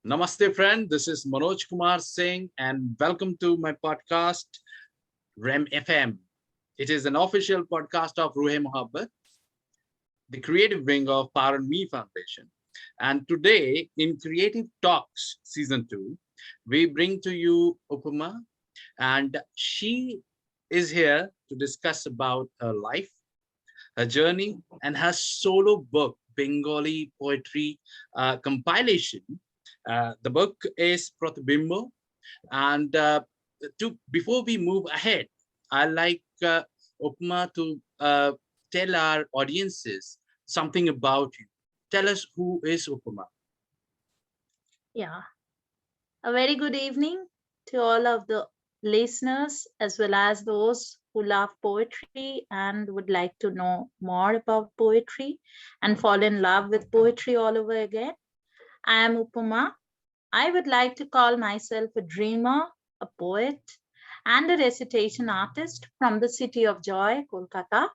Namaste, friend. This is Manoj Kumar Singh, and welcome to my podcast, REM FM. It is an official podcast of Ruhe Mohabbat, the creative wing of Power and Me Foundation. And today, in Creative Talks Season 2, we bring to you Upama, and she is here to discuss about her life, her journey, and her solo book, Bengali poetry compilation. The book is Proto-Bimbo. And before we move ahead, I like Opuma to tell our audiences something about you. Tell us who is Opuma. Yeah, a very good evening to all of the listeners as well as those who love poetry and would like to know more about poetry and fall in love with poetry all over again. I am Upama. I would like to call myself a dreamer, a poet, and a recitation artist from the city of joy, Kolkata.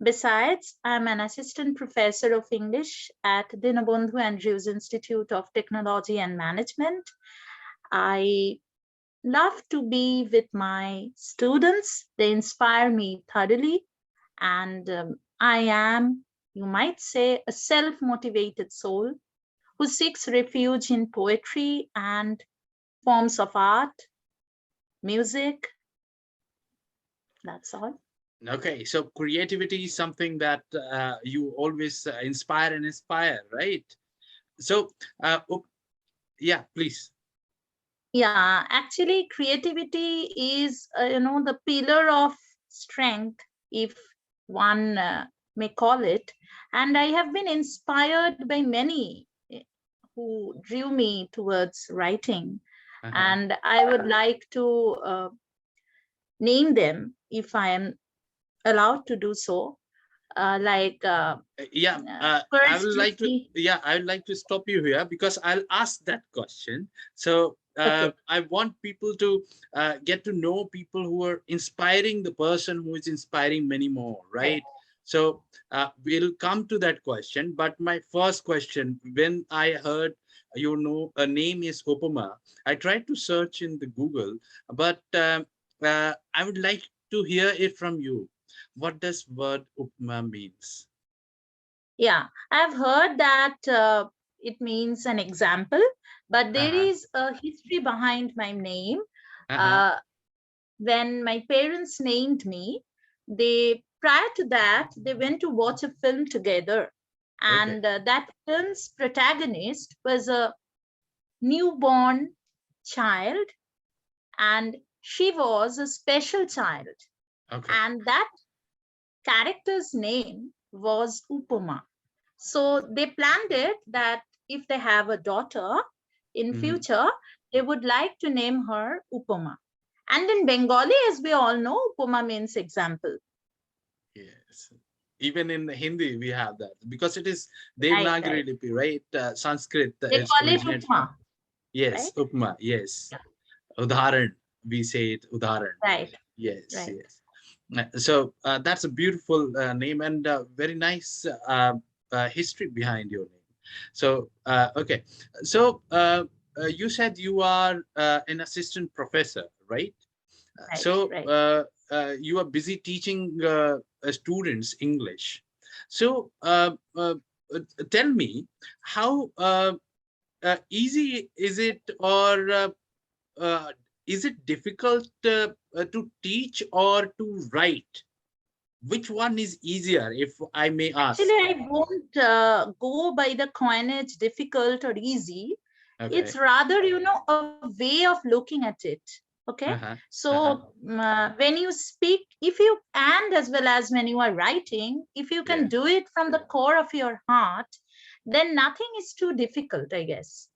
Besides, I'm an assistant professor of English at Dinabandhu Andrews Institute of Technology and Management. I love to be with my students. They inspire me thoroughly. And I am, you might say, a self motivated soul who seeks refuge in poetry and forms of art, music. That's all. Okay, so creativity is something that you always inspire and inspire, right? So, yeah, please. Yeah, actually, creativity is, the pillar of strength, if one may call it. And I have been inspired by many who drew me towards writing. Uh-huh. And I would like to name them if I am allowed to do so. Like, Yeah, I first would would like to. be, Yeah, I would like to stop you here because I'll ask that question. So okay, I want people to get to know people who are inspiring the person who is inspiring many more, right. right? So we'll come to that question. But my first question, when I heard a name is Opuma, I tried to search in the Google, but I would like to hear it from you. What does word Upma means? Yeah, I've heard that it means an example, but there Uh-huh. is a history behind my name. Uh-huh. Uh, when my parents named me, they prior to that they went to watch a film together, Okay. and that film's protagonist was a newborn child, and she was a special child, Okay. and that character's name was Upama. So they planned it that if they have a daughter in Mhm. future, they would like to name her Upama. And in Bengali, as we all know, Upama means example. Yes. Even in Hindi, we have that because it is Right, Devanagari right. Lipi, right? Sanskrit They is call it originates from. Upma, Yes, right? Upma. Yes. Udharan. We say it Udharan. Right, Yes, right. yes. So that's a beautiful name and very nice history behind your name. So, okay. So, you said you are an assistant professor, right? Right, So right. you are busy teaching students English. So tell me, how easy is it, or uh, is it difficult to teach or to write? Which one is easier, if I may Actually, ask? I won't go by the coinage difficult or easy. It's Okay. rather, a way of looking at it. Okay. Uh-huh. Uh-huh. So when you speak, if you, and as well as when you are writing, if you Yeah. can do it from the core of your heart, then nothing is too difficult, I guess.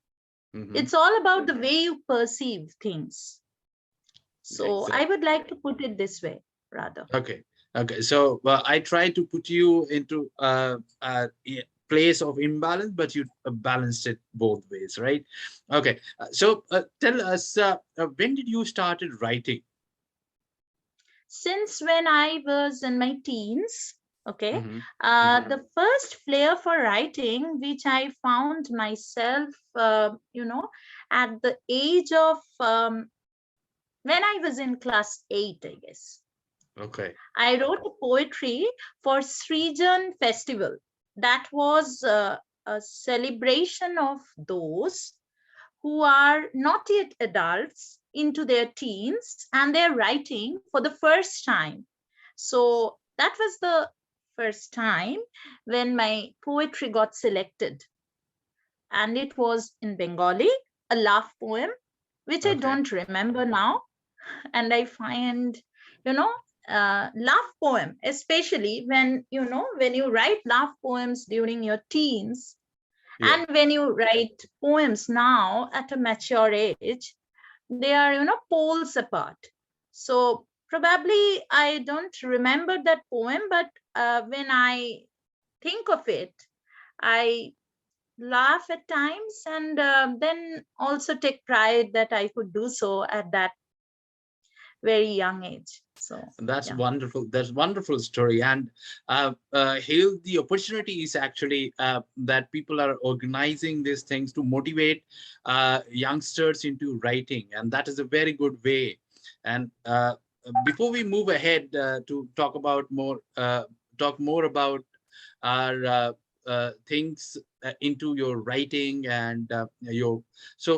Mm-hmm. It's all about the way you perceive things. So I Exactly. would like to put it this way, rather. Okay. Okay. So I try to put you into a place of imbalance, but you balanced it both ways, right? Okay. So tell us, when did you started writing? Since when I was in my teens, Okay. Mhm. The first flair for writing, which I found myself, at the age of when I was in class 8, I guess. Okay. I wrote a poetry for Srijan Festival. That was a celebration of those who are not yet adults into their teens and they're writing for the first time. So that was the first time when my poetry got selected. And it was in Bengali, a love poem, which I Okay. don't remember now. And I find, you know, love poem, especially when you write love poems during your teens, Yeah. and when you write poems now at a mature age, they are, poles apart. So probably I don't remember that poem, but when I think of it, I laugh at times, and then also take pride that I could do so at that very young age. So That's yeah. wonderful. That's wonderful story. And here the opportunity is actually that people are organizing these things to motivate youngsters into writing, and that is a very good way. And before we move ahead to talk more about our things into your writing and your so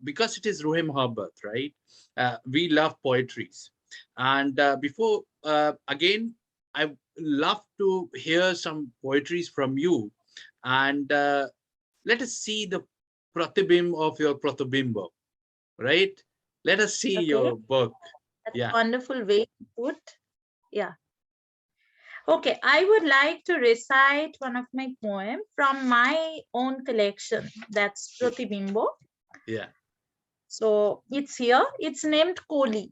because it is Ruhe Mohabbat, right? We love poetries. And before, again, I love to hear some poetries from you. And let us see the Pratibim of your Proto-Bimbo, right? Let us see Okay, your book. that's Yeah. a wonderful way to put. Yeah. Okay, I would like to recite one of my poems from my own collection. That's Proto-Bimbo. Yeah. So it's here. It's named Koli.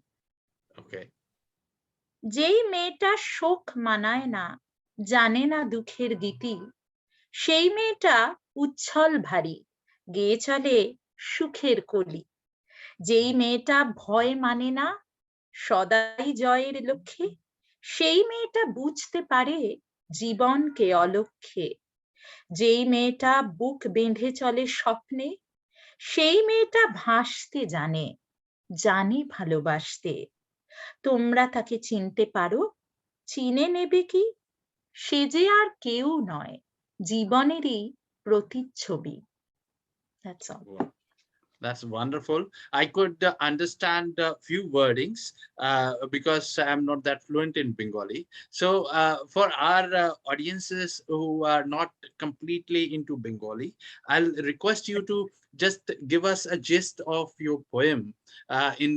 Okay. যেই মেয়েটা শোক মানায় না, জানে না দুঃখের গীতি, সেই মেয়েটা উচ্ছল ভারী, গেয়ে চলে সুখের কলি। যেই মেয়েটা ভয় মানে না, সদাই জয়ের লক্ষ্যে, সেই মেয়েটা বুঝতে পারে জীবনকে অলক্ষ্যে। যেই মেয়েটা বুক বেঁধে চলে স্বপ্নে, সেই মেয়েটা ভাসতে জানে, জানে ভালোবাসতে। তোমরা তাকে চিনতে পারো, চিনে নেবে কি? সে যে আর কেউ নয়, জীবনেরই প্রতিচ্ছবি। That's all. That's wonderful. I could understand a few wordings because I'm not that fluent in Bengali. So, for our audiences who are not completely into Bengali, I'll request you to just give us a gist of your poem in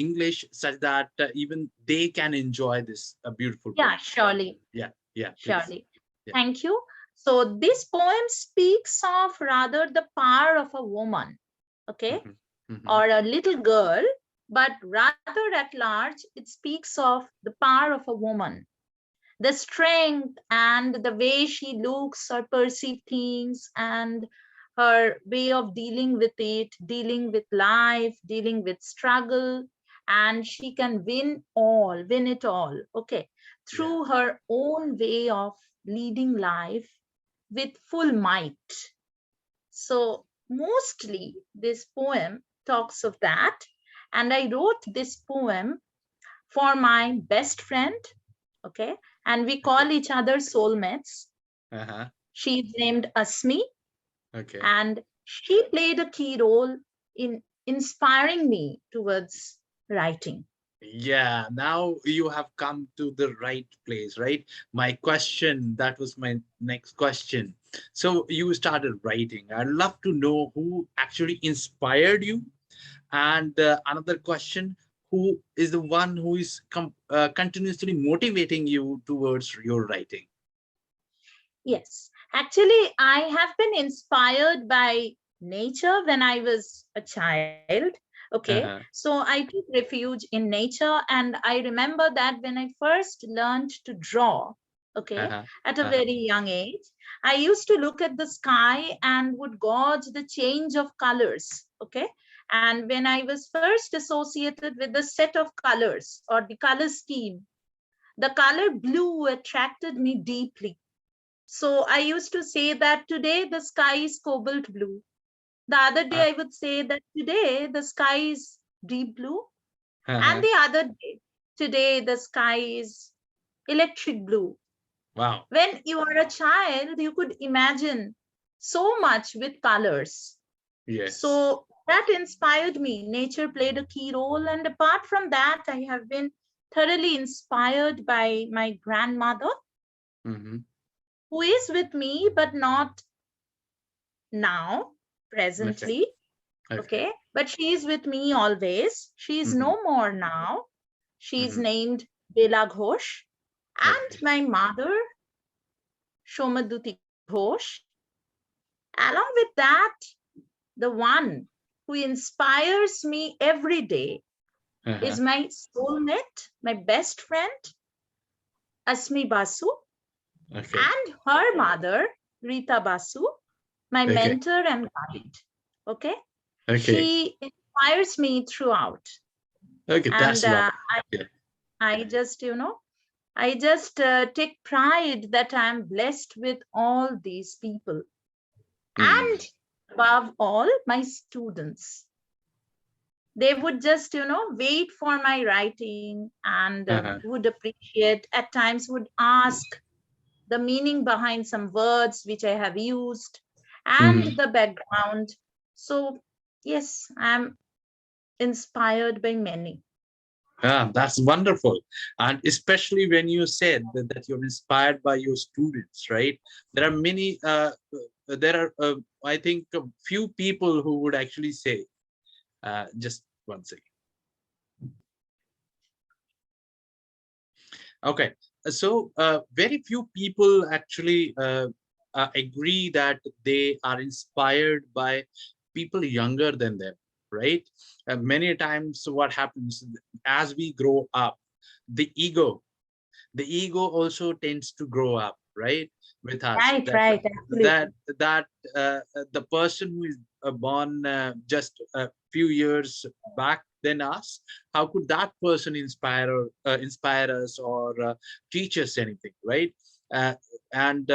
English, such that even they can enjoy this beautiful Yeah, poem. surely, Yeah, yeah, please. surely. Yeah. Thank you. So this poem speaks of rather the power of a woman, okay, Mhm, mhm. or a little girl, but rather at large, it speaks of the power of a woman, the strength and the way she looks or perceives things, and her way of dealing with it, dealing with life, dealing with struggle, and she can win it all, okay, Yeah. through her own way of leading life with full might. So mostly this poem talks of that, and I wrote this poem for my best friend, okay, and we Okay. call each other soulmates. Uh-huh. She's named Asmi, Okay. and she played a key role in inspiring me towards writing. Yeah, now you have come to the right place, right? My question, that was my next question. So you started writing. I'd love to know who actually inspired you. And another question, who is the one who is continuously motivating you towards your writing? Yes, actually, I have been inspired by nature when I was a child. Okay, Uh-huh, so I took refuge in nature, and I remember that when I first learned to draw, okay, uh-huh, at a uh-huh. very young age, I used to look at the sky and would gauge the change of colors. Okay, and when I was first associated with the set of colors or the color scheme, The color blue attracted me deeply. So I used to say that today the sky is cobalt blue. The other day Uh, I would say that today the sky is deep blue. And uh-huh. the other day, today the sky is electric blue. Wow. When you are a child, you could imagine so much with colors. Yes. So that inspired me. Nature played a key role. And apart from that, I have been thoroughly inspired by my grandmother, Mm-hmm. who is with me, but not now, Okay. presently. Okay. Okay. But she is with me always. She is Mm-hmm. no more now. She is Mm-hmm. named Bela Ghosh. And Okay. my mother, Shomaduti Ghosh. Along with that, the one who inspires me every day Uh-huh. is my soulmate, my best friend, Asmi Basu, Okay. and her mother, Rita Basu, my Okay. mentor and guide. Okay. Okay. She inspires me throughout. Okay. And That's lovely. Yeah. I just, I just take pride that I'm blessed with all these people. Mm. And above all, my students. They would just wait for my writing and Uh-huh. would appreciate, at times would ask the meaning behind some words which I have used and Mm-hmm. the background. So yes, I'm inspired by many. Yeah, that's wonderful. And especially when you said that you're inspired by your students, right? There are many, there are, I think, a few people who would actually say, just one second. Okay. So very few people actually agree that they are inspired by people younger than them, right? Many times what happens as we grow up, the ego also tends to grow up, right, with us, Right, that right, that absolutely. that the person who is born just a few years back than us, how could that person inspire us or teach us anything, right? uh, and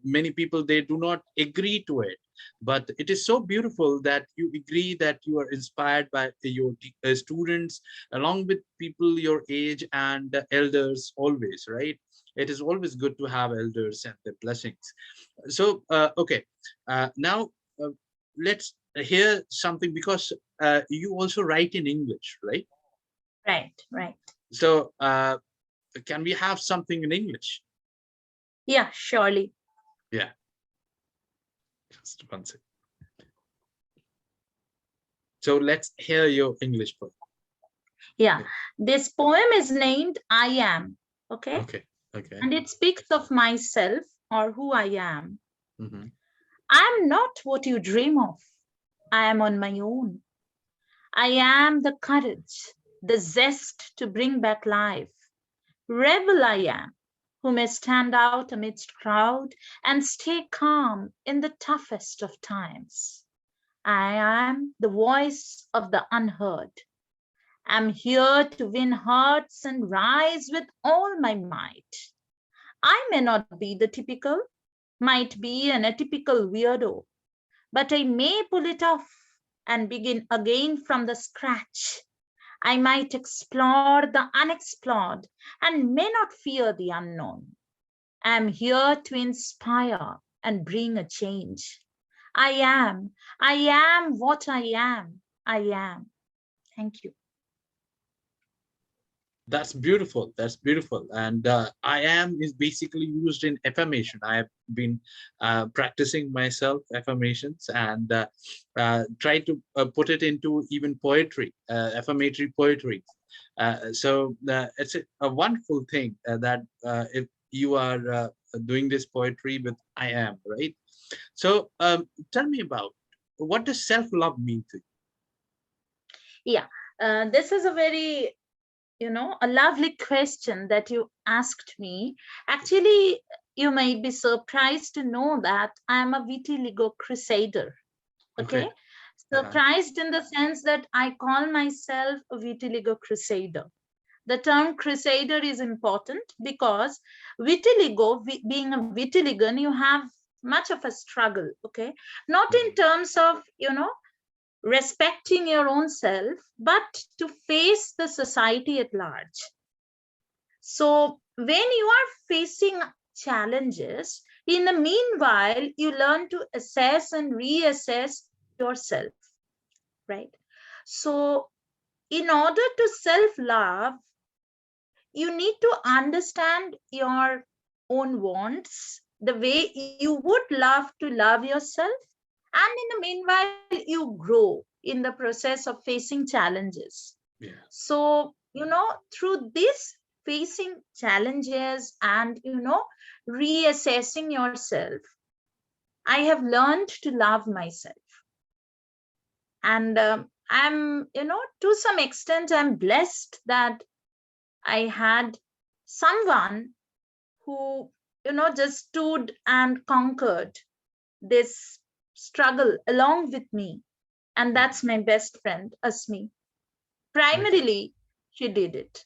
many people, they do not agree to it, but it is so beautiful that you agree that you are inspired by your students, along with people your age and elders always, right? It is always good to have elders and their blessings. So okay, now uh, let's hear something, because you also write in English, right? Right, right. So can we have something in English? Yeah, surely. Yeah, just one second. So let's hear your English poem. Yeah. Yeah. This poem is named I Am. Okay. Okay. Okay. And it speaks of myself or who I am. Mm-hmm. I am not what you dream of. I am on my own. I am the courage, the zest to bring back life. Rebel I am, who may stand out amidst crowd and stay calm in the toughest of times. I am the voice of the unheard. I'm here to win hearts and rise with all my might. I may not be the typical, might be an atypical weirdo, but I may pull it off and begin again from the scratch. I might explore the unexplored and may not fear the unknown. I'm here to inspire and bring a change. I am what I am. I am. Thank you. That's beautiful. That's beautiful. And I am is basically used in affirmation. I have been practicing myself affirmations and try to put it into even poetry, affirmatory poetry. So it's a wonderful thing that if you are doing this poetry with I am, right? So tell me about, what does self-love mean to Yeah, this is a very, a lovely question that you asked me. Actually, you might be surprised to know that I am a vitiligo crusader. you? Okay. Okay. Uh-huh. Surprised in the sense that I call myself a vitiligo crusader. The term crusader is important because vitiligo, being a vitiligo, you have much of a struggle, okay? Not in terms of, respecting your own self, but to face the society at large. So when you are facing challenges, in the meanwhile, you learn to assess and reassess yourself, right? So in order to self-love, you need to understand your own wants, the way you would love to love yourself. And in the meanwhile, you grow in the process of facing challenges. Yeah. So, through this facing challenges and, reassessing yourself, I have learned to love myself. And I'm, to some extent, I'm blessed that I had someone who, just stood and conquered this struggle along with me. And that's my best friend, Asmi. Primarily, she did it.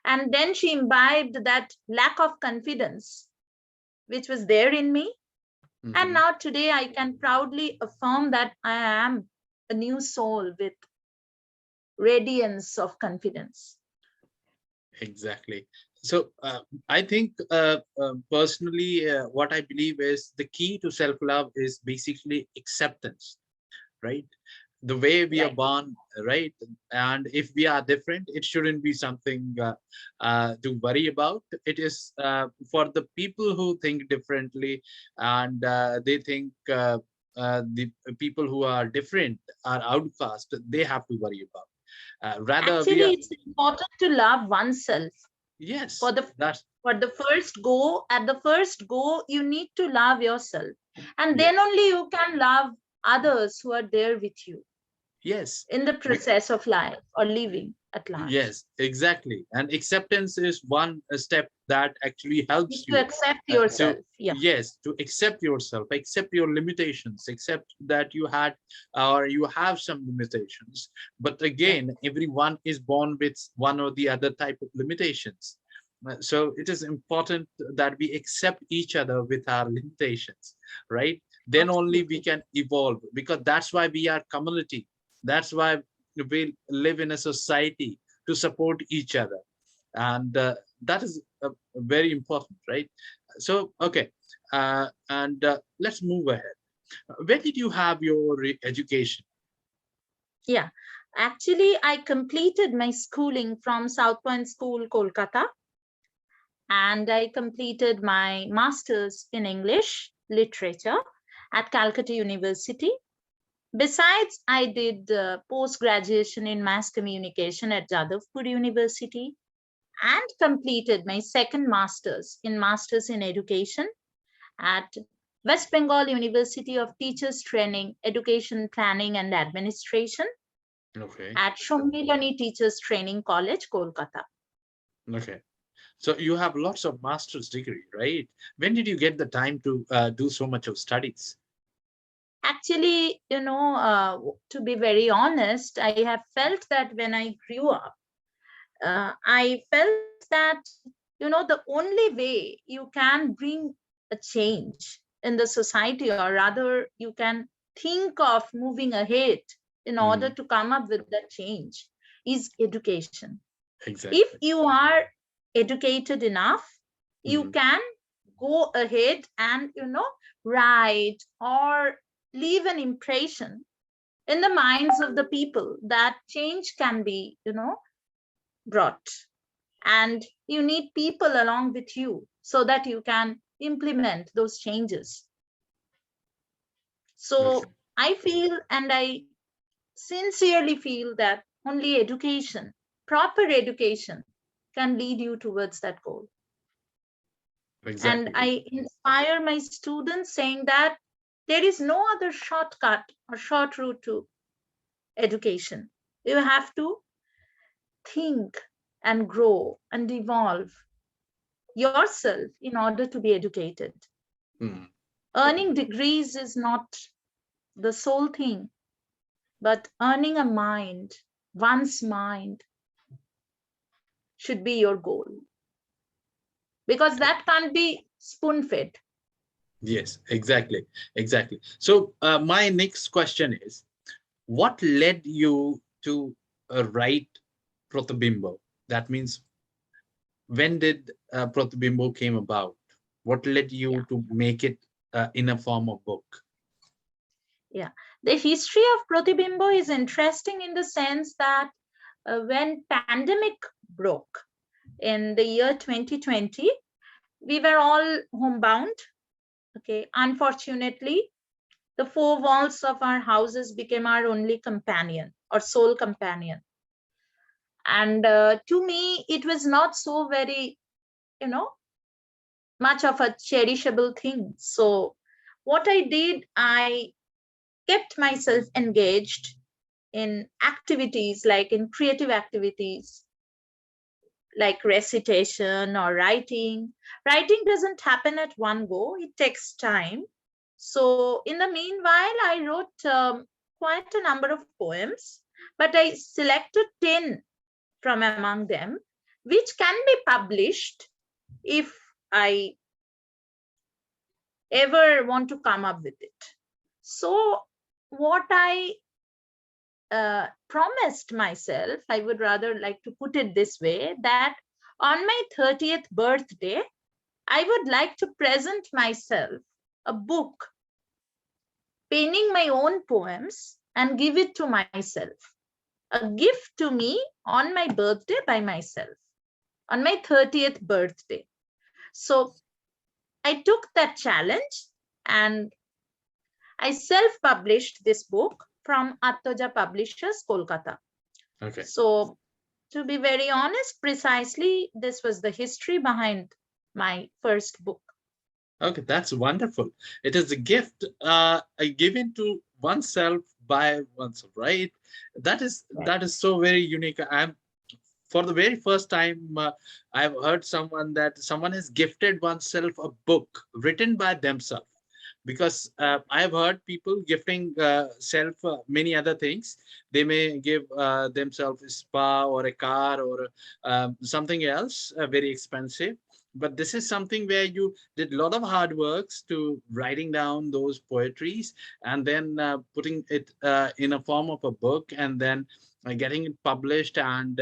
And then she imbibed that lack of confidence, which was there in me. And now today I can proudly affirm that I am a new soul with radiance of confidence. Exactly. So I think personally, what I believe is the key to self-love is basically acceptance, right? The way we are born, right? And if we are different, it shouldn't be something to worry about. It is for the people who think differently, and they think the people who are different are outcast, they have to worry about. Rather, we are, Actually, it's important to love oneself. yes, For the that's, at the first go, you need to love yourself. And yes, then only you can love others who are there with you yes. in the process of life or living at large. Yes, exactly. And acceptance is one step that actually You helps need to you accept to, yourself. Yeah. yes, to accept yourself, accept your limitations, accept that you had or you have some limitations. But Yeah. again, everyone is born with one or the other type of limitations. So it is important that we accept each other with our limitations, right? Then only we Absolutely. can evolve, because that's why we are community. That's why we live in a society to support each other. And that is very important, right? So, okay. And let's move ahead. Where did you have your education? Yeah. Actually, I completed my schooling from South Point School, Kolkata, and I completed my master's in English literature at Calcutta University. Besides, I did post-graduation in mass communication at Jadavpur University and completed my second master's in education at West Bengal University of Teachers Training, Education Planning and Administration Okay. at Shommilani Teachers Training College, Kolkata. Okay. So you have lots of master's degree, right? When did you get the time to do so much of studies? Actually, to be very honest, I have felt that when I grew up, I felt that, the only way you can bring a change in the society, or rather, you can think of moving ahead in order Mhm. to come up with that change, is education. If Exactly. you are educated enough, you Mhm. can go ahead and, write or leave an impression in the minds of the people that change can be, brought. And you need people along with you so that you can implement those changes. Okay. So I feel, and I sincerely feel, that only education, proper education, can lead you towards that goal. And Exactly. I inspire my students saying that there is no other shortcut or short route to education. You have to think and grow and evolve yourself in order to be educated. Mhm. Earning degrees is not the sole thing, but earning a mind, one's mind, should be your goal, because that can't be spoon fed. Yes, exactly. Exactly. So my next question is, what led you to write Proto-Bimbo? That means, when did Proto-Bimbo came about? What led Yeah. you to make it in a form of book? Yeah. The history of Proto-Bimbo is interesting in the sense that when pandemic broke in the year 2020, we were all homebound. Okay. Unfortunately, the four walls of our houses became our only companion or sole companion. And to me, it was not so very, you know, much of a cherishable thing. So what I did, I kept myself engaged in activities, like in creative activities like recitation or writing. Writing doesn't happen at one go, it takes time. So in the meanwhile, I wrote quite a number of poems, but I selected 10 from among them, which can be published if I ever want to come up with it. So what I promised myself, I would rather like to put it this way, that on my 30th birthday, I would like to present myself a book penning my own poems and give it to myself. A gift to me on my birthday by myself, on my 30th birthday. So I took that challenge and I self published this book from Attoja Publishers, Kolkata. Okay. So, to be very honest, precisely this was the history behind my first book. Okay, that's wonderful. It is a gift given to oneself by oneself, right? Right. That is so very unique. I'm For the very first time, I've heard someone that someone has gifted oneself a book written by themselves. Because I've heard people gifting self many other things. They may give themselves a spa or a car or something else very expensive. But this is something where you did a lot of hard works to writing down those poetries and then putting it in a form of a book, and then getting it published and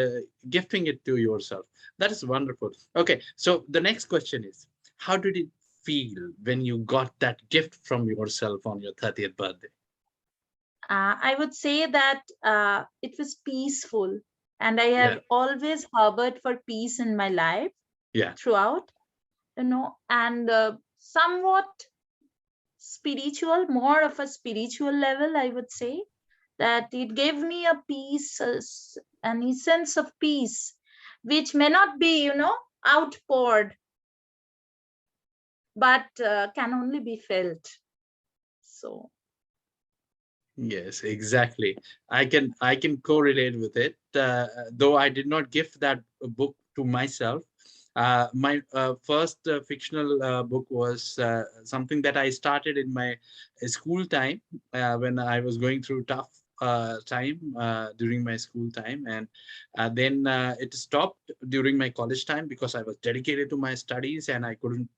gifting it to yourself. That is wonderful. Okay, so the next question is, how did it feel when you got that gift from yourself on your 30th birthday? I would say that it was peaceful, and I Yeah, have always harbored for peace in my life yeah. throughout, and somewhat spiritual, more of a spiritual level, I would say, that it gave me a peace, an essence of peace, which may not be, outpoured, but can only be felt. So, Yes, exactly. I can correlate with it. Though I did not gift that book to myself. My first fictional book was something that I started in my school time when I was going through tough time during my school time, and then it stopped during my college time because I was dedicated to my studies and I couldn't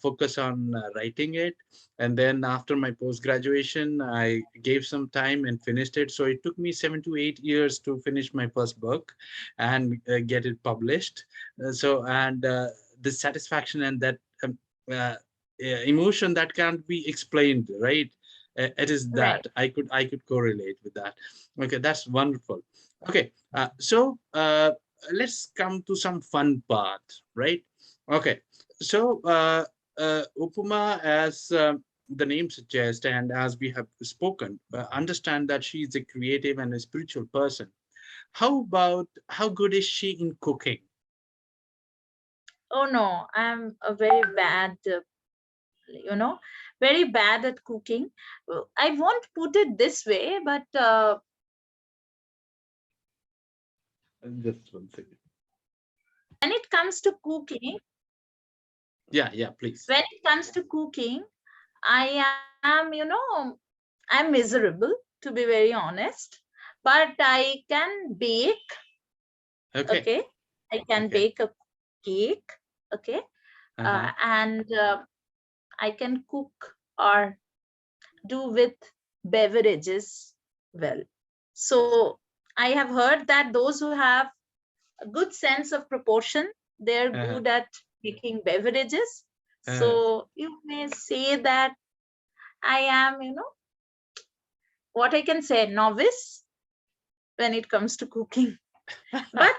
focus on writing it. And then after my post graduation, I gave some time and finished it. So it took me 7 to 8 years to finish my first book and get it published. The satisfaction and that uh, emotion that can't be explained, right? It is right. that I could correlate with that. Okay, that's wonderful. Okay, let's come to some fun part, right? Okay, so Upama, as the name suggests, and as we have spoken, understand that she is a creative and a spiritual person. How good is she in cooking? Oh no, I'm a very bad, you know, very bad at cooking. I won't put it this way, but Just one second. when it comes to cooking, Yeah, yeah, please. when it comes to cooking, I am, I'm miserable, to be very honest, but I can bake. Okay. Okay. I can Okay. bake a cake. Okay. And I can cook or do with beverages well. So I have heard that those who have a good sense of proportion, they're Uh-huh. good at making beverages. Uh-huh. So you may say that I am, what I can say, novice when it comes to cooking. But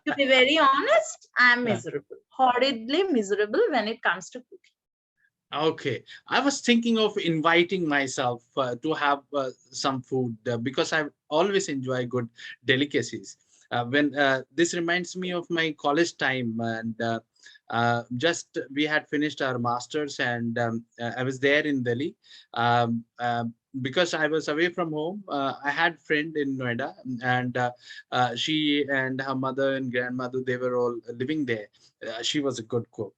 to be very honest, I'm miserable, horridly miserable when it comes to cooking. Okay, I was thinking of inviting myself to have some food because I always enjoy good delicacies. When this reminds me of my college time, and just we had finished our masters, and I was there in Delhi. Because I was away from home, I had friend in Noida, and she and her mother and grandmother, they were all living there. She was a good cook.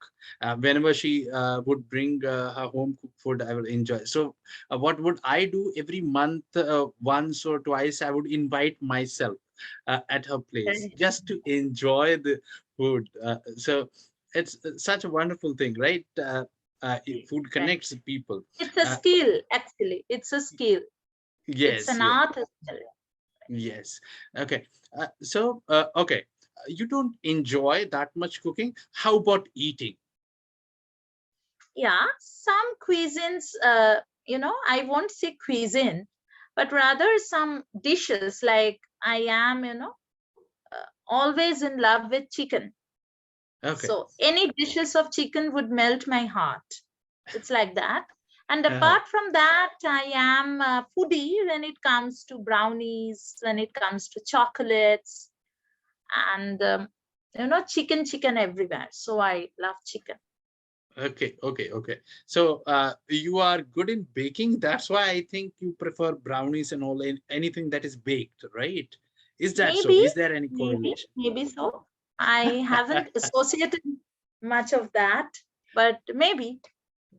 Whenever she would bring her home cooked food, I will enjoy. So what would I do every month, once or twice, I would invite myself at her place Right. just to enjoy the food. So it's such a wonderful thing, right? Food Right. connects people. It's a uh, skill, actually. It's a skill. It's yes, an yes, art as well. yes. Okay. Okay, you don't enjoy that much cooking. How about eating? Yeah, some cuisines, I won't say cuisine, but rather some dishes like I am, always in love with chicken. Okay. So any dishes of chicken would melt my heart. It's like that. And Uh, apart from that, I am a foodie when it comes to brownies, when it comes to chocolates, and chicken everywhere. So I love chicken. okay. So you are good in baking. That's why I think you prefer brownies and all, anything that is baked, right? Is that so? Maybe, Is there any correlation? maybe so. I haven't associated much of that, but maybe,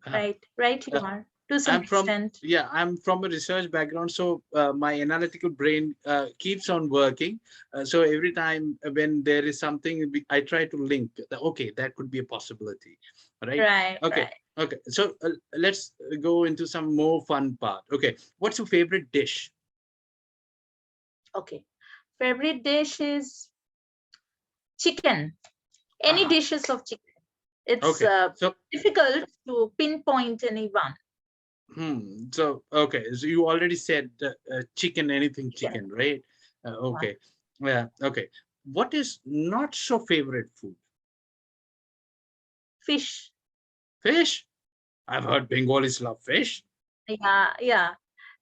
Uh, right, you uh, are to some I'm from extent. yeah, I'm from a research background, so my analytical brain keeps on working. So every time when there is something, I try to link. Okay, that could be a possibility, right? Right, Okay, right. okay. So let's go into some more fun part. Okay, what's your favorite dish? Okay. Favorite dish is chicken. Any Ah, dishes of chicken. It's okay. So difficult to pinpoint any one. So okay, so you already said chicken, anything Chicken. chicken, right? Yeah. Okay, yeah, okay. What is not so favorite food? Fish. Fish. I've heard Bengalis love fish. Yeah, yeah.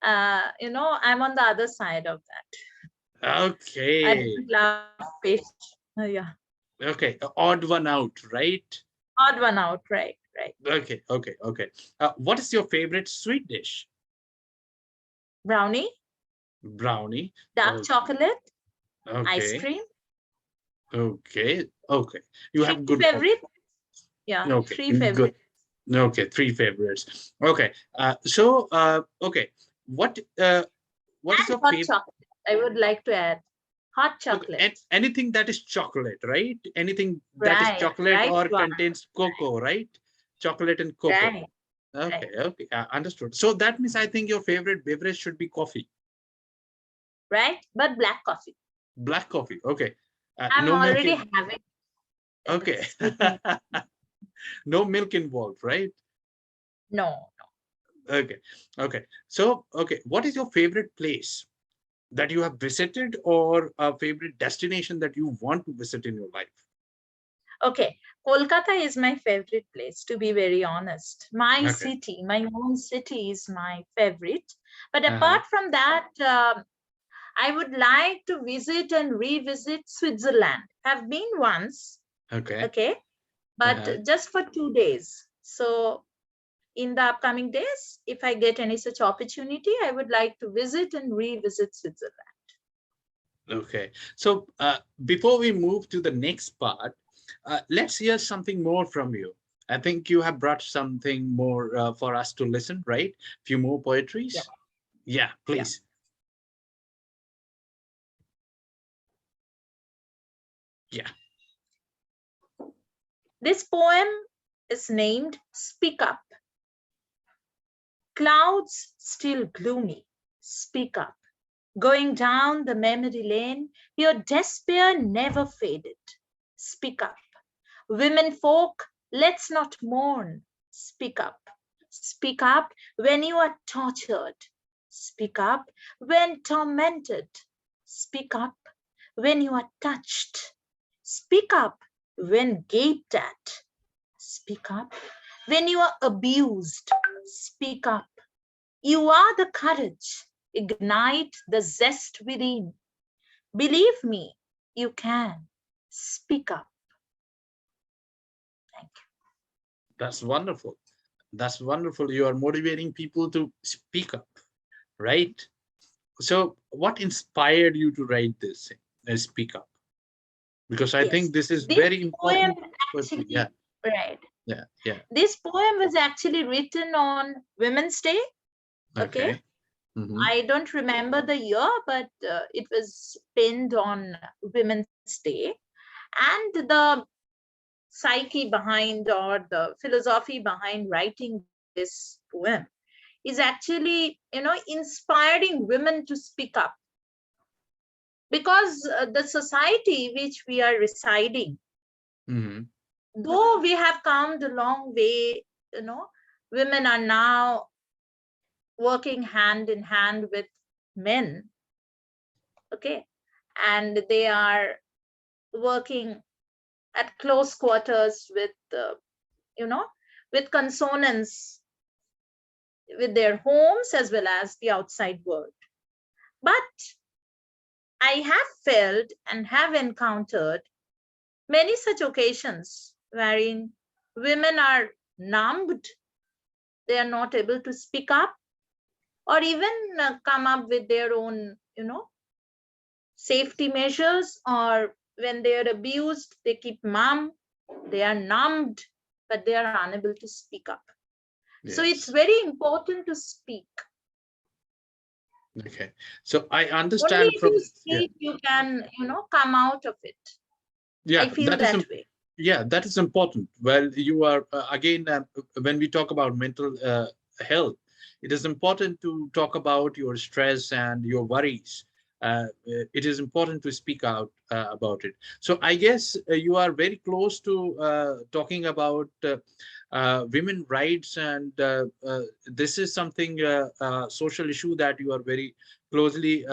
I'm on the other side of that. I Okay, don't love fish. Yeah. okay. Odd one out, right? Odd one out. Right, right. Okay. What is your favorite sweet dish? Brownie, Brownie. dark Oh, chocolate, ice okay, cream. okay. You Three have good favorite. Yeah, okay, three good. favorite. Okay, three favorites. Okay. Okay. What what is And your hot favorite? chocolate. I would like to add hot Okay, chocolate. and anything that is chocolate, right? Anything that is Right, chocolate right, or you are. contains cocoa, right? Chocolate and cocoa. Right, right, Okay, understood. So that means I think your favorite beverage should be coffee, right. But black coffee. black coffee. Okay, I'm no milk already in. having it. Okay, It's sweetening. no milk involved, right? No. Okay, okay. So okay, what is your favorite place that you have visited, or a favorite destination that you want to visit in your life? Okay. Kolkata is my favorite place, to be very honest. My Okay. city, my own city is my favorite. But Uh-huh. apart from that, I would like to visit and revisit Switzerland. I've been once, Okay. okay, but Uh-huh. just for 2 days. So in the upcoming days, if I get any such opportunity, I would like to visit and revisit Switzerland. Okay. So before we move to the next part, let's hear something more from you. I think you have brought something more for us to listen, right? Few more Yeah, poetries. Yeah, yeah. please. Yeah. This poem is named Speak Up. Clouds still gloomy, speak up. Going down the memory lane, your despair never faded. Speak up. Women folk, let's not mourn. Speak up. Speak up when you are tortured. Speak up when tormented. Speak up when you are touched. Speak up when gaped at. Speak up when you are abused. Speak up. You are the courage. Ignite the zest within. Believe me, you can. Speak up. Thank you. That's wonderful. That's wonderful. You are motivating people to speak up, right? So what inspired you to write this thing, speak up? Because I Yes. think this is This very poem important. actually, Yeah, right. yeah. This poem was actually written on Women's Day. Okay. Okay. Mhm. I don't remember the year, but it was penned on Women's Day. And the psyche behind, or the philosophy behind writing this poem, is actually, inspiring women to speak up. Because the society which we are residing, Mhm. though we have come a long way, women are now working hand in hand with men, okay, and they are working at close quarters with, you know, with consonance with their homes as well as the outside world. But I have felt and have encountered many such occasions wherein women are numbed, they are not able to speak up, or even come up with their own, safety measures, or when they are abused, they keep mum, they are numbed, but they are unable to speak up. So it's Yes. very important to speak. Okay. So I Only understand if you from, yeah, speak, you can, come out of it. I yeah, feel that way. yeah, that is important. Well, you are again, when we talk about mental health, it is important to talk about your stress and your worries. It is important to speak out about it. So I guess you are very close to talking about women rights, and this is something, social issue that you are very closely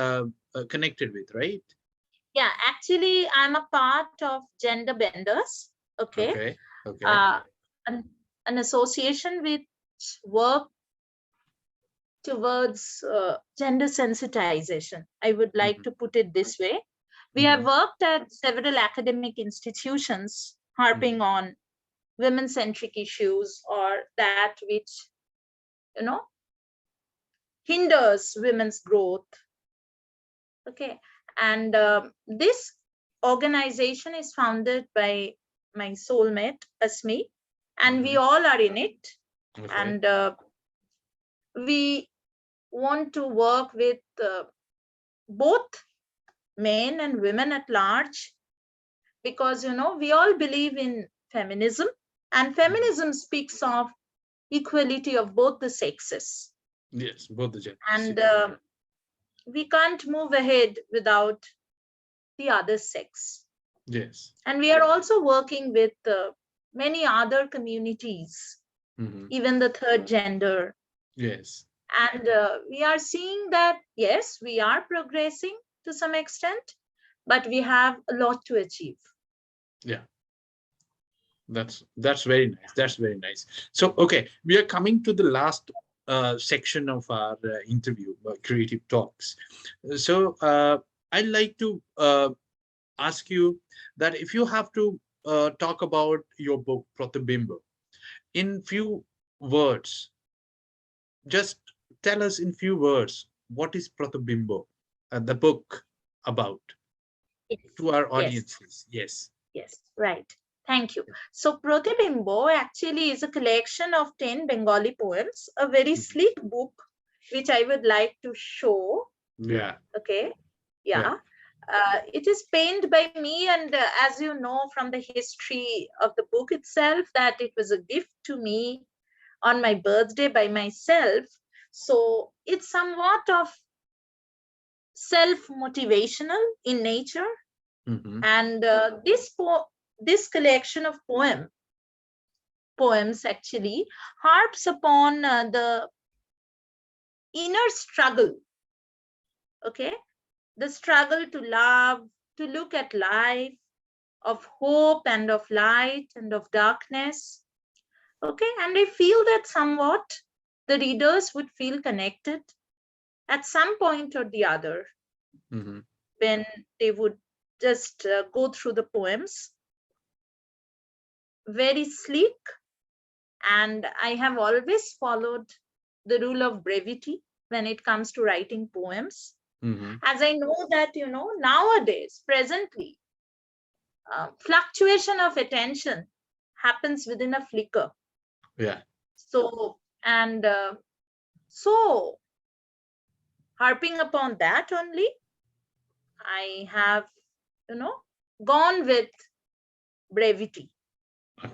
connected with, right? Yeah, actually, I'm a part of Gender Benders, okay, Okay. Okay. uh, an, an association which work towards gender sensitization. I would like Mhm. to put it this way. We have Mhm. worked at several academic institutions harping Mhm. on women centric issues, or that which, you know, hinders women's growth. Okay. And this organization is founded by my soulmate, Asmi, and we Mhm. all are in it. Okay. And we want to work with both men and women at large, because, we all believe in feminism, and Mhm. feminism speaks of equality of both the sexes. Yes, both the genders. And Yes. we can't move ahead without the other sex. Yes. And we are also working with many other communities, Mhm. even the third gender. Yes. And we are seeing that, yes, we are progressing to some extent, but we have a lot to achieve. Yeah. That's very nice. That's very nice. So, okay, we are coming to the last section of our interview, creative talks. So, I'd like to ask you that if you have to talk about your book, Proto-Bimbo, in few words, just tell us in few words, what is Proto-Bimbo, the book about Yes, to our yes, audiences? Yes. yes, right. Thank you. So, Proto-Bimbo actually is a collection of 10 Bengali poems, a very Mhm. sleek book, which I would like to show. Yeah. Okay. Yeah. Yeah. It is penned by me, and as you know from the history of the book itself, that it was a gift to me on my birthday by myself. So it's somewhat of self-motivational in nature, and this collection of poems actually harps upon the inner struggle, okay, the struggle to love, to look at life, of hope and of light and of darkness. Okay, and I feel that somewhat the readers would feel connected at some point or the other when they would just go through the poems. Very sleek, and I have always followed the rule of brevity when it comes to writing poems. As I know that, nowadays, presently, fluctuation of attention happens within a flicker. Yeah. So, and so harping upon that only, I have, gone with brevity.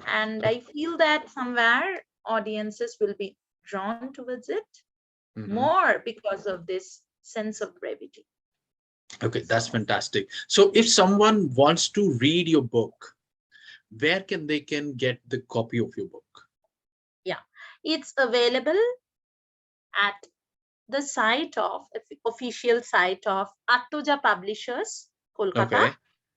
And I feel that somewhere audiences will be drawn towards it more because of this sense of brevity. Okay, that's fantastic. So if someone wants to read your book, where they can get the copy of your book? Yeah, it's available at the site of official site of Attoja Publishers, Kolkata. Okay.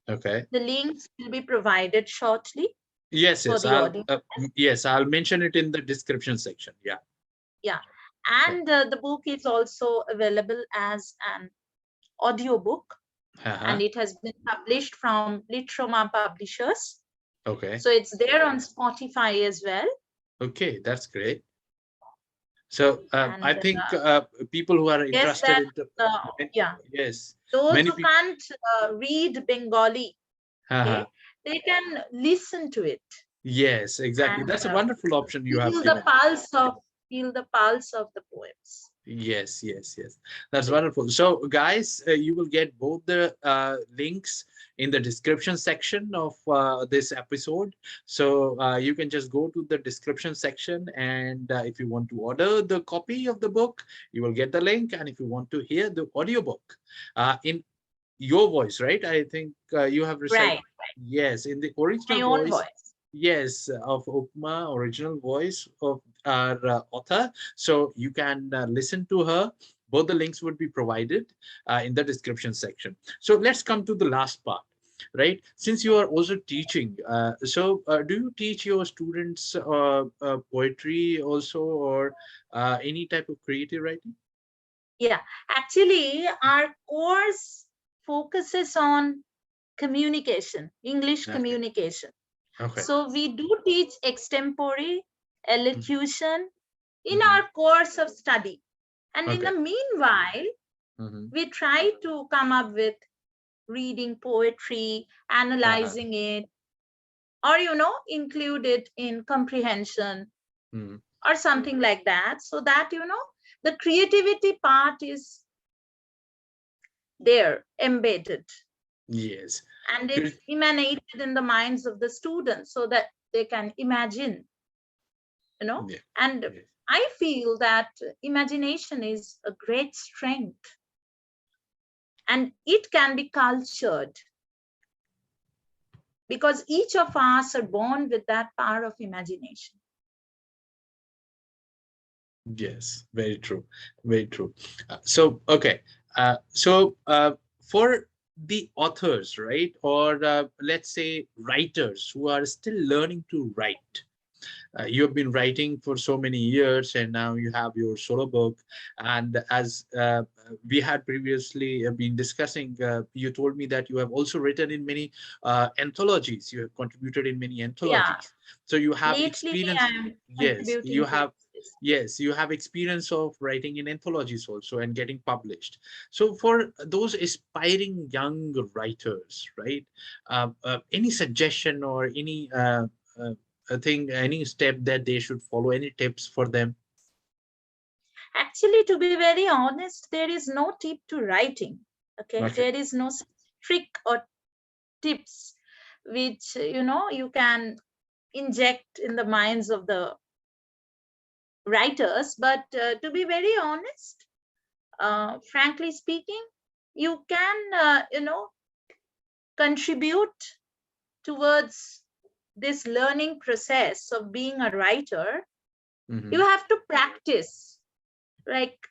Okay. The links will be provided shortly Yes, for yes. the audience. Yes, I'll mention it in the description section. Yeah. Yeah, and the book is also available as an audiobook, and it has been published from Litroma Publishers. Okay. So it's there on Spotify as well. Okay, that's great. So And I think people who are yes, interested that in yeah, yes, those many who people. can't read Bengali, okay, they can listen to it Yes, exactly. and That's a wonderful option you have feel the given. pulse of the poems. Yes, yes, yes. That's wonderful. So, guys, you will get both the links in the description section of this episode. So, you can just go to the description section, and if you want to order the copy of the book, you will get the link. And if you want to hear the audiobook in your voice, right? I think you have recited. Right, Yes, in the my original own voice. voice. Yes, of Upama, original voice of our author. So you can listen to her. Both the links would be provided in the description section. So let's come to the last part, right? Since you are also teaching, do you teach your students poetry also, or any type of creative writing? Yeah, actually, our course focuses on communication, English Okay. communication. Okay. So we do teach extempore, elocution in Mhm. our course of study. And in Okay. the meanwhile, Mhm. we try to come up with reading poetry, analyzing it, or, include it in comprehension Mhm. or something like that. So that, the creativity part is there, embedded. Yes. And Good. it's emanated in the minds of the students so that they can imagine, Yeah. and Yes. I feel that imagination is a great strength, and it can be cultured because each of us are born with that power of imagination. Yes, very true. Very true. Okay. For the authors, right, or let's say writers who are still learning to write, you have been writing for so many years and now you have your solo book, and as we had previously been discussing, you told me that you have also written in many anthologies, you have contributed in many Yeah, anthologies, so you have lately experience. I'm Yes, you contributing to have. this. Yes, you have experience of writing in anthologies also and getting published. So for those aspiring young writers, right, any suggestion or any thing, any step that they should follow, any tips for them? Actually, to be very honest, there is no tip to writing. Okay, Okay. there is no such trick or tips which you can inject in the minds of the writers. But to be very honest, frankly speaking, you can contribute towards this learning process of being a writer. Mhm. You have to practice. Like,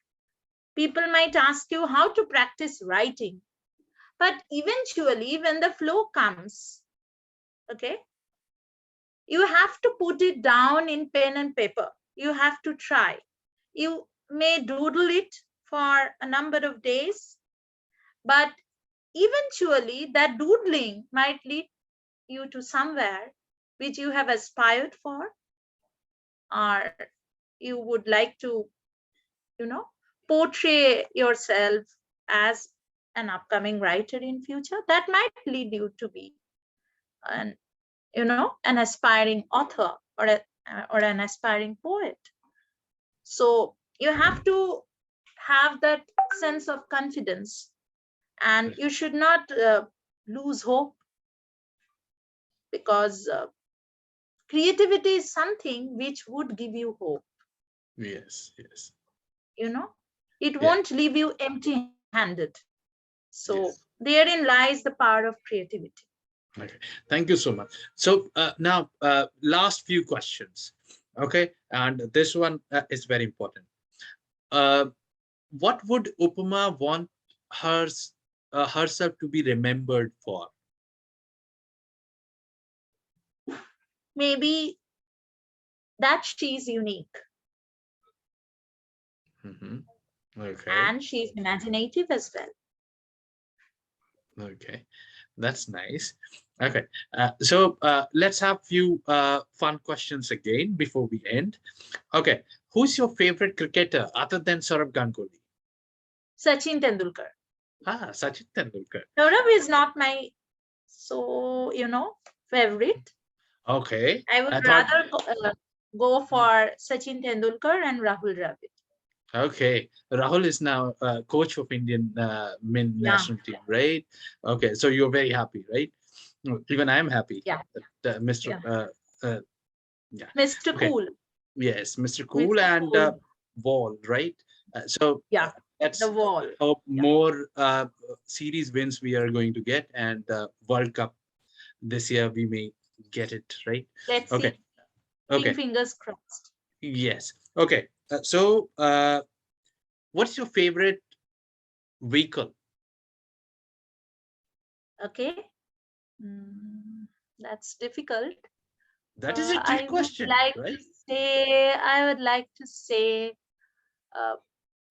people might ask you how to practice writing, but eventually when the flow comes, okay, you have to put it down in pen and paper. You have to try. You may doodle it for a number of days, but eventually that doodling might lead you to somewhere which you have aspired for, or you would like to, portray yourself as an upcoming writer in future. That might lead you to be an, an aspiring author, or an aspiring poet. So you have to have that sense of confidence, and you should not lose hope, because creativity is something which would give you hope. Yes, yes, It yeah, won't leave you empty handed. So yes. therein lies the power of creativity. Okay, thank you so much. So now, last few questions. Okay, and this one is very important. Uh, what would Upama want hers herself to be remembered for? Maybe that she's unique, Hmm. Okay, and she's imaginative as well. okay, that's nice. Okay, so let's have few fun questions again before we end. Okay, who's your favorite cricketer other than Saurabh Ganguly? Sachin Tendulkar. Ah, Sachin Tendulkar. Saurabh is not my so favorite. Okay, I would I thought. rather go for Sachin Tendulkar and Rahul Dravid. Okay, Rahul is now coach of Indian men Yeah, national team, right? Okay, so you're very happy, right? Even I am happy yeah, that Mr. yeah. Uh, yeah. Mr. Okay. Cool. Yes, Mr. Cool Mr. and Cool. Wall, right? So Yeah, let's the wall. hope Yeah. more series wins we are going to get, and World Cup this year we may get it, right? Let's Okay. see. Keeping Okay. fingers crossed. Yes. Okay. So what's your favorite vehicle? Okay. Mm, that's difficult. That is a trick I would question, like to right? say, I would like to say, uh,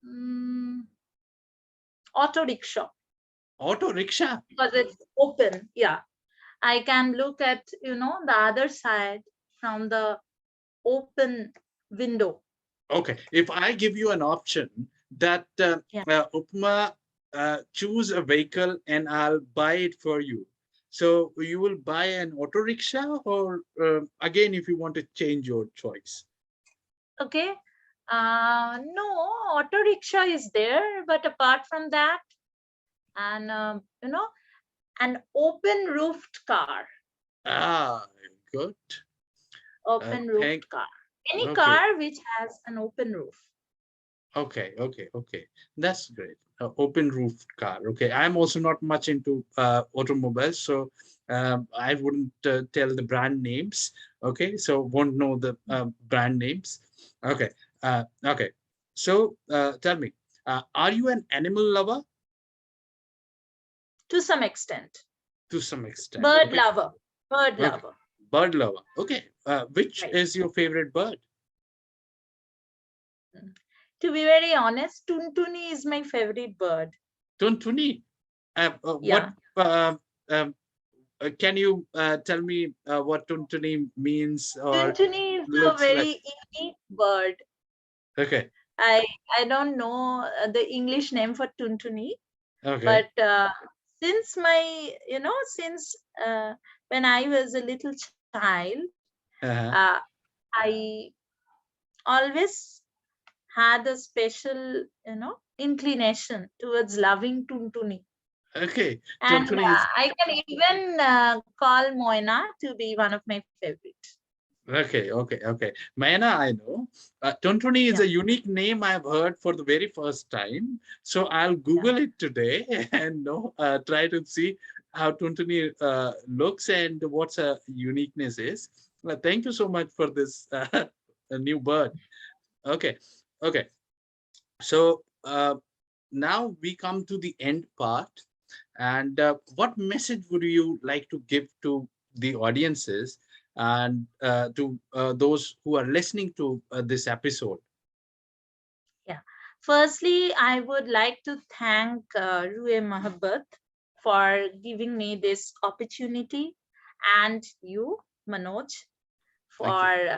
mm, auto rickshaw, Auto rickshaw. because it's open. Yeah, I can look at the other side from the open window. Okay. If I give you an option that Yeah. Upma, choose a vehicle and I'll buy it for you. So you will buy an auto rickshaw, or again, if you want to change your choice. Okay. No, auto rickshaw is there, but apart from that, and an open roofed car. Ah, good. Open Thank. roofed car. Any Okay. car which has an open roof. Okay, okay, okay. That's great. Open roof car. Okay, I'm also not much into automobiles, so I wouldn't tell the brand names. Okay, so won't know the brand names. Okay, okay. So tell me, are you an animal lover? To some extent. To some extent. Bird Okay, lover. Bird okay. lover. Bird lover. Okay, which Right. is your favorite bird? Mm. To be very honest, tuntuni is my favorite bird. Tuntuni. What? Yeah. Um, can you tell me what tuntuni means or Tuntuni is a looks like? very unique bird. Okay, I I don't know the English name for tuntuni, okay. but since when I was a little child, Uh-huh. uh, I always had a special inclination towards loving tuntuni. Okay. And Tontoni is I can even call Moina to be one of my favorite. okay. Okay. Okay. Mayana, I know. Tontoni is Yeah, a unique name I've heard for the very first time. So I'll yeah, Google it today and know, try to see how Tontoni looks and what's a uniqueness is. Thank you so much for this new bird. Okay. Okay. So now we come to the end part. And what message would you like to give to the audiences and to those who are listening to this episode? yeah. Firstly, I would like to thank Rue Mahabbat for giving me this opportunity, and you, Manoj, Thank for you.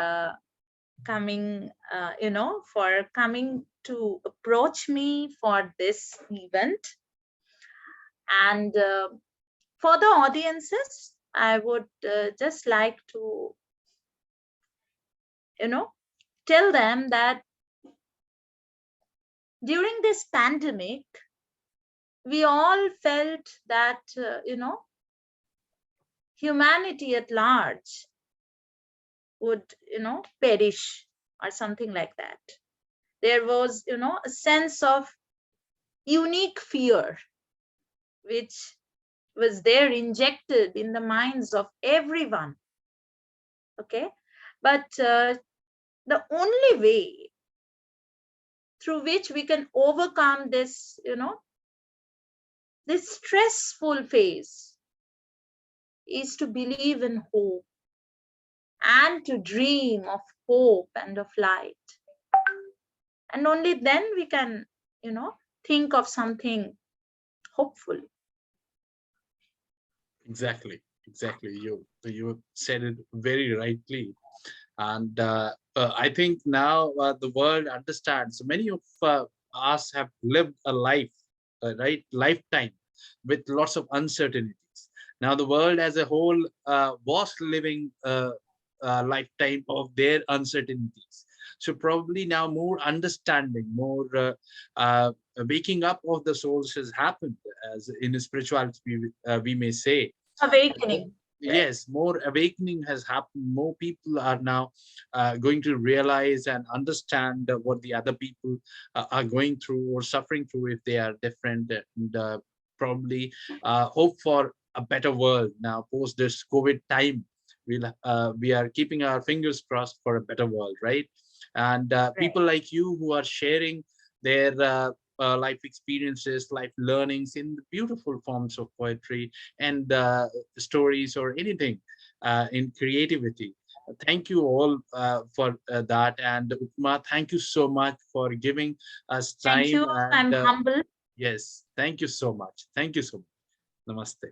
for coming to approach me for this event. And for the audiences, I would just like to, you know, tell them that during this pandemic, we all felt that, humanity at large would, perish or something like that. There was, a sense of unique fear which was there injected in the minds of everyone. Okay. But the only way through which we can overcome this, this stressful phase is to believe in hope and to dream of hope and of light. And only then we can, think of something hopeful. Exactly. Exactly. You said it very rightly. And I think now the world understands. Many of us have lived a life, right, lifetime with lots of uncertainties. Now the world as a whole was living a lifetime of their uncertainties. So probably now more understanding, more waking up of the souls has happened, as in spirituality we may say. Awakening, right? Yes, more awakening has happened. More people are now going to realize and understand what the other people are going through or suffering through if they are different, and probably hope for a better world now post this COVID time. We are keeping our fingers crossed for a better world, right? And Right. people like you who are sharing their life experiences, life learnings in the beautiful forms of poetry and stories or anything in creativity. Thank you all for that. And Upma, thank you so much for giving us Thank time. you. And I'm humbled. yes, thank you so much. Thank you so much. Namaste.